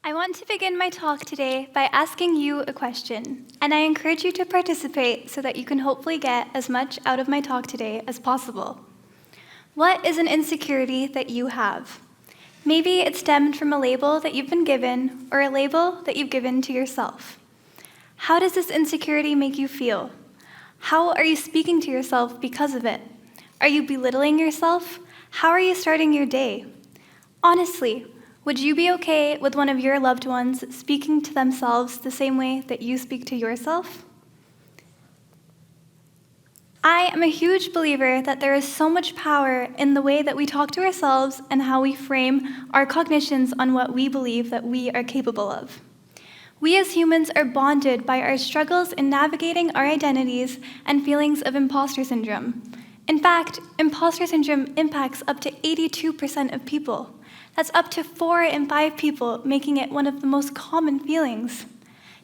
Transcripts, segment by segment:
I want to begin my talk today by asking you a question, and I encourage you to participate so that you can hopefully get as much out of my talk today as possible. What is an insecurity that you have? Maybe it stemmed from a label that you've been given or a label that you've given to yourself. How does this insecurity make you feel? How are you speaking to yourself because of it? Are you belittling yourself? How are you starting your day? Honestly, would you be okay with one of your loved ones speaking to themselves the same way that you speak to yourself? I am a huge believer that there is so much power in the way that we talk to ourselves and how we frame our cognitions on what we believe that we are capable of. We as humans are bonded by our struggles in navigating our identities and feelings of imposter syndrome. In fact, imposter syndrome impacts up to 82% of people. That's up to 4 in 5 people, making it one of the most common feelings.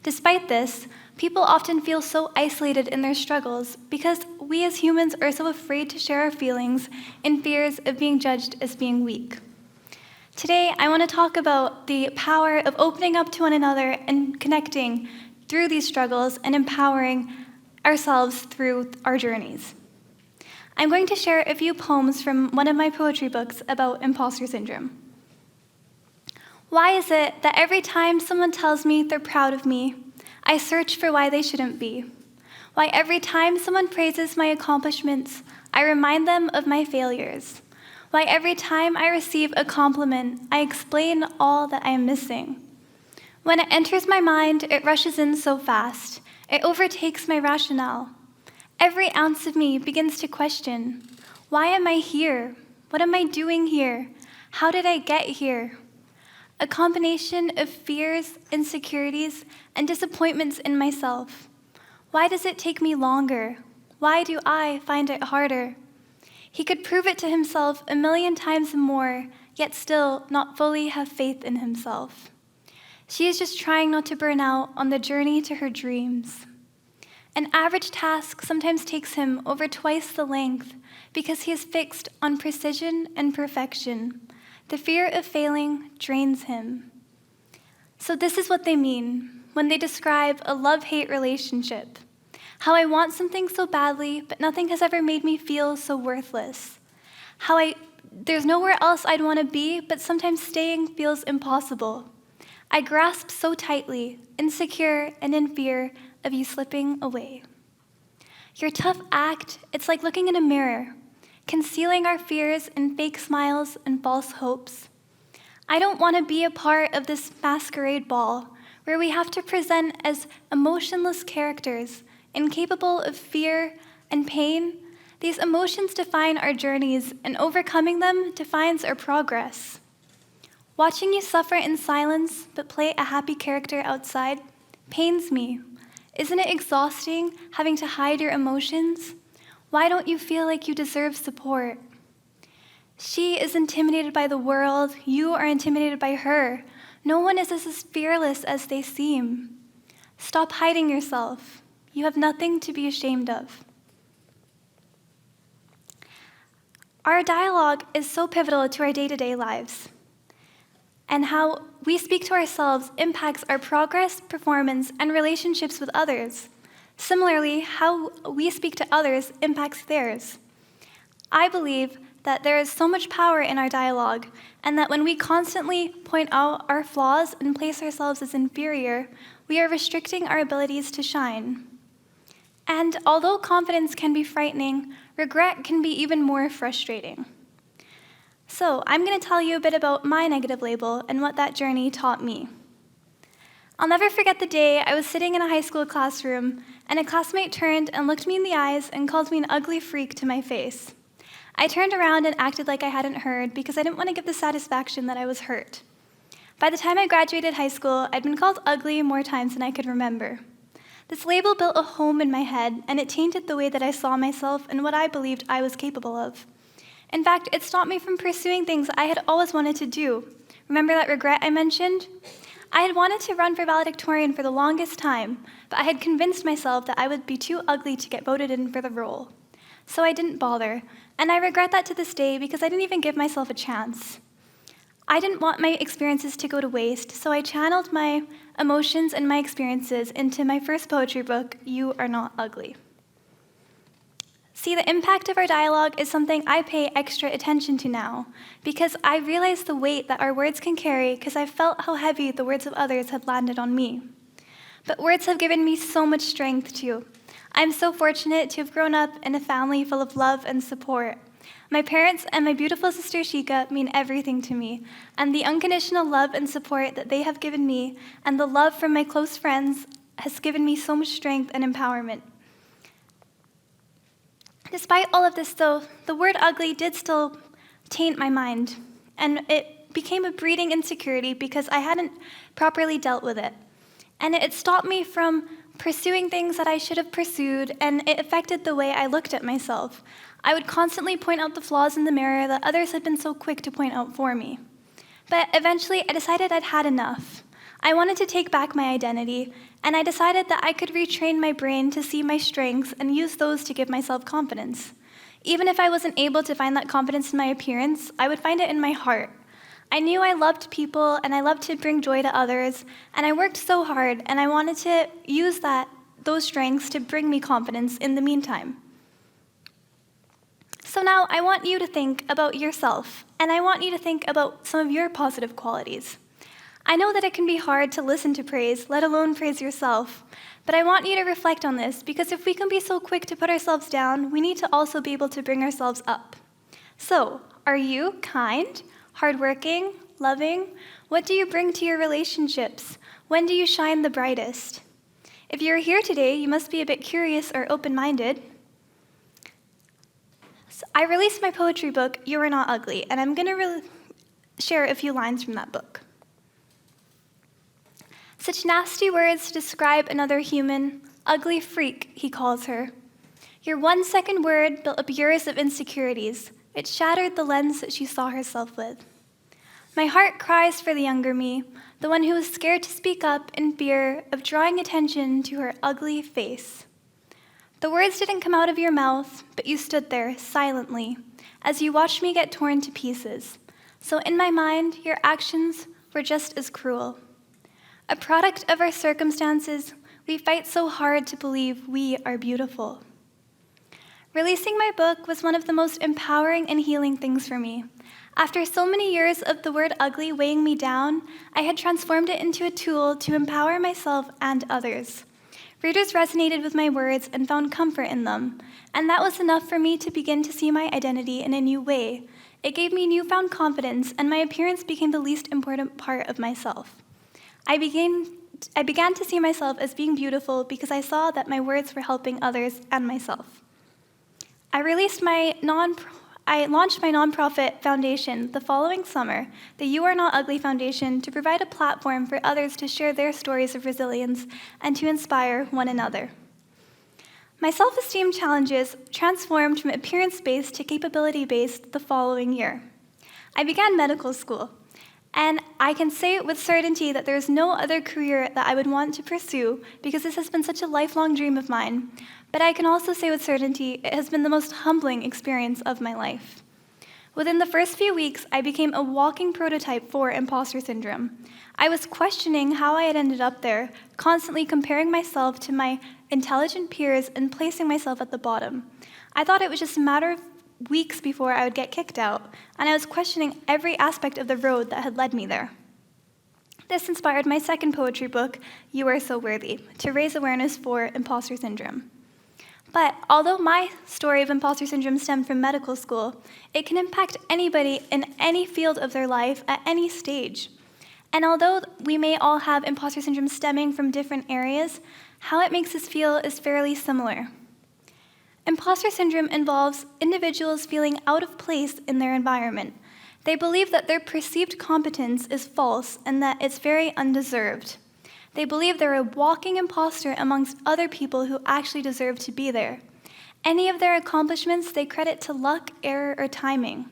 Despite this, people often feel so isolated in their struggles because we as humans are so afraid to share our feelings in fears of being judged as being weak. Today, I want to talk about the power of opening up to one another and connecting through these struggles and empowering ourselves through our journeys. I'm going to share a few poems from one of my poetry books about imposter syndrome. Why is it that every time someone tells me they're proud of me, I search for why they shouldn't be? Why every time someone praises my accomplishments, I remind them of my failures? Why every time I receive a compliment, I explain all that I am missing? When it enters my mind, it rushes in so fast. It overtakes my rationale. Every ounce of me begins to question, why am I here? What am I doing here? How did I get here? A combination of fears, insecurities, and disappointments in myself. Why does it take me longer? Why do I find it harder? He could prove it to himself 1,000,000 times more, yet still not fully have faith in himself. She is just trying not to burn out on the journey to her dreams. An average task sometimes takes him over twice the length because he is fixed on precision and perfection. The fear of failing drains him. So this is what they mean when they describe a love-hate relationship. How I want something so badly, but nothing has ever made me feel so worthless. There's nowhere else I'd want to be, but sometimes staying feels impossible. I grasp so tightly, insecure and in fear of you slipping away. Your tough act, it's like looking in a mirror, concealing our fears in fake smiles and false hopes. I don't want to be a part of this masquerade ball where we have to present as emotionless characters, incapable of fear and pain. These emotions define our journeys, and overcoming them defines our progress. Watching you suffer in silence but play a happy character outside pains me. Isn't it exhausting having to hide your emotions? Why don't you feel like you deserve support? She is intimidated by the world. You are intimidated by her. No one is as fearless as they seem. Stop hiding yourself. You have nothing to be ashamed of. Our dialogue is so pivotal to our day-to-day lives, and how we speak to ourselves impacts our progress, performance, and relationships with others. Similarly, how we speak to others impacts theirs. I believe that there is so much power in our dialogue, and that when we constantly point out our flaws and place ourselves as inferior, we are restricting our abilities to shine. And although confidence can be frightening, regret can be even more frustrating. So I'm going to tell you a bit about my negative label and what that journey taught me. I'll never forget the day I was sitting in a high school classroom, and a classmate turned and looked me in the eyes and called me an ugly freak to my face. I turned around and acted like I hadn't heard because I didn't want to give the satisfaction that I was hurt. By the time I graduated high school, I'd been called ugly more times than I could remember. This label built a home in my head, and it tainted the way that I saw myself and what I believed I was capable of. In fact, it stopped me from pursuing things I had always wanted to do. Remember that regret I mentioned? I had wanted to run for valedictorian for the longest time, but I had convinced myself that I would be too ugly to get voted in for the role. So I didn't bother, and I regret that to this day because I didn't even give myself a chance. I didn't want my experiences to go to waste, so I channeled my emotions and my experiences into my first poetry book, You Are Not Ugly. See, the impact of our dialogue is something I pay extra attention to now, because I realize the weight that our words can carry, because I've felt how heavy the words of others have landed on me. But words have given me so much strength too. I'm so fortunate to have grown up in a family full of love and support. My parents and my beautiful sister Shika mean everything to me, and the unconditional love and support that they have given me, and the love from my close friends, has given me so much strength and empowerment. Despite all of this, though, the word ugly did still taint my mind, and it became a breeding insecurity because I hadn't properly dealt with it. And it stopped me from pursuing things that I should have pursued, and it affected the way I looked at myself. I would constantly point out the flaws in the mirror that others had been so quick to point out for me. But eventually, I decided I'd had enough. I wanted to take back my identity, and I decided that I could retrain my brain to see my strengths and use those to give myself confidence. Even if I wasn't able to find that confidence in my appearance, I would find it in my heart. I knew I loved people, and I loved to bring joy to others, and I worked so hard, and I wanted to use those strengths to bring me confidence in the meantime. So now I want you to think about yourself, and I want you to think about some of your positive qualities. I know that it can be hard to listen to praise, let alone praise yourself, but I want you to reflect on this, because if we can be so quick to put ourselves down, we need to also be able to bring ourselves up. So, are you kind, hardworking, loving? What do you bring to your relationships? When do you shine the brightest? If you're here today, you must be a bit curious or open-minded. So I released my poetry book, You Are Not Ugly, and I'm going to share a few lines from that book. Such nasty words to describe another human, ugly freak, he calls her. Your 1 second word built up years of insecurities. It shattered the lens that she saw herself with. My heart cries for the younger me, the one who was scared to speak up in fear of drawing attention to her ugly face. The words didn't come out of your mouth, but you stood there silently as you watched me get torn to pieces. So in my mind, your actions were just as cruel. A product of our circumstances, we fight so hard to believe we are beautiful. Releasing my book was one of the most empowering and healing things for me. After so many years of the word ugly weighing me down, I had transformed it into a tool to empower myself and others. Readers resonated with my words and found comfort in them, and that was enough for me to begin to see my identity in a new way. It gave me newfound confidence, and my appearance became the least important part of myself. I began to see myself as being beautiful because I saw that my words were helping others and myself. I launched my nonprofit foundation the following summer, the You Are Not Ugly Foundation, to provide a platform for others to share their stories of resilience and to inspire one another. My self-esteem challenges transformed from appearance-based to capability-based the following year. I began medical school, and I can say with certainty that there is no other career that I would want to pursue because this has been such a lifelong dream of mine. But I can also say with certainty it has been the most humbling experience of my life. Within the first few weeks, I became a walking prototype for imposter syndrome. I was questioning how I had ended up there, constantly comparing myself to my intelligent peers and placing myself at the bottom. I thought it was just a matter of weeks before I would get kicked out, and I was questioning every aspect of the road that had led me there. This inspired my second poetry book, You Are So Worthy, to raise awareness for imposter syndrome. But although my story of imposter syndrome stemmed from medical school, it can impact anybody in any field of their life at any stage. And although we may all have imposter syndrome stemming from different areas, how it makes us feel is fairly similar. Imposter syndrome involves individuals feeling out of place in their environment. They believe that their perceived competence is false and that it's very undeserved. They believe they're a walking imposter amongst other people who actually deserve to be there. Any of their accomplishments they credit to luck, error, or timing.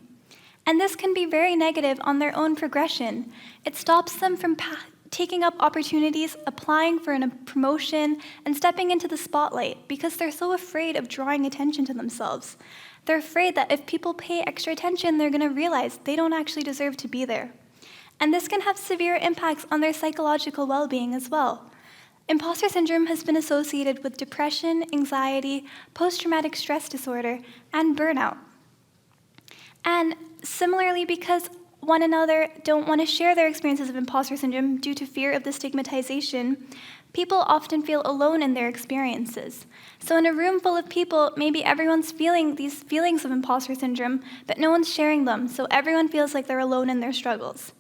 And this can be very negative on their own progression. It stops them from taking up opportunities, applying for a promotion, and stepping into the spotlight because they're so afraid of drawing attention to themselves. They're afraid that if people pay extra attention, they're going to realize they don't actually deserve to be there. And this can have severe impacts on their psychological well-being as well. Imposter syndrome has been associated with depression, anxiety, post-traumatic stress disorder, and burnout. And similarly, because one another don't want to share their experiences of imposter syndrome due to fear of the stigmatization, people often feel alone in their experiences. So in a room full of people, maybe everyone's feeling these feelings of imposter syndrome, but no one's sharing them, so everyone feels like they're alone in their struggles.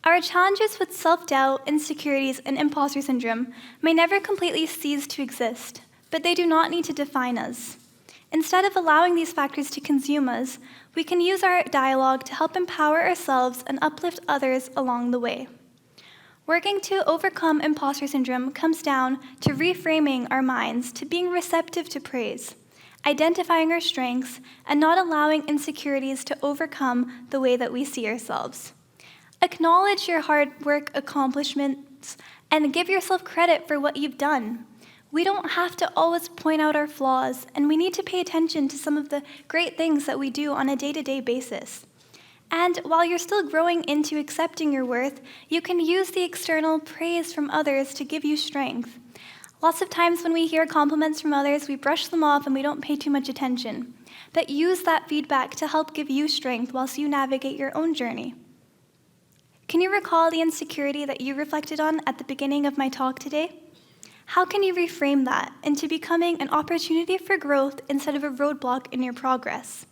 Our challenges with self-doubt, insecurities, and imposter syndrome may never completely cease to exist, but they do not need to define us. Instead of allowing these factors to consume us, we can use our dialogue to help empower ourselves and uplift others along the way. Working to overcome imposter syndrome comes down to reframing our minds to being receptive to praise, identifying our strengths, and not allowing insecurities to overcome the way that we see ourselves. Acknowledge your hard work accomplishments and give yourself credit for what you've done. We don't have to always point out our flaws, and we need to pay attention to some of the great things that we do on a day-to-day basis. And while you're still growing into accepting your worth, you can use the external praise from others to give you strength. Lots of times when we hear compliments from others, we brush them off and we don't pay too much attention. But use that feedback to help give you strength whilst you navigate your own journey. Can you recall the insecurity that you reflected on at the beginning of my talk today? How can you reframe that into becoming an opportunity for growth instead of a roadblock in your progress?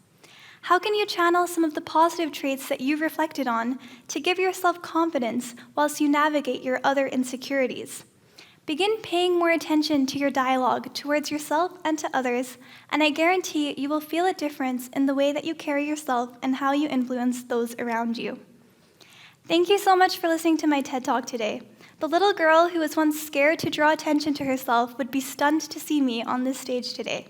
How can you channel some of the positive traits that you reflected on to give yourself confidence whilst you navigate your other insecurities? Begin paying more attention to your dialogue towards yourself and to others, and I guarantee you will feel a difference in the way that you carry yourself and how you influence those around you. Thank you so much for listening to my TED Talk today. The little girl who was once scared to draw attention to herself would be stunned to see me on this stage today.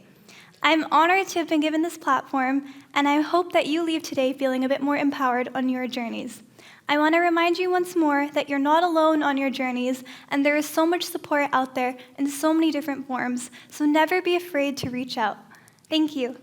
I'm honored to have been given this platform, and I hope that you leave today feeling a bit more empowered on your journeys. I want to remind you once more that you're not alone on your journeys, and there is so much support out there in so many different forms, so never be afraid to reach out. Thank you.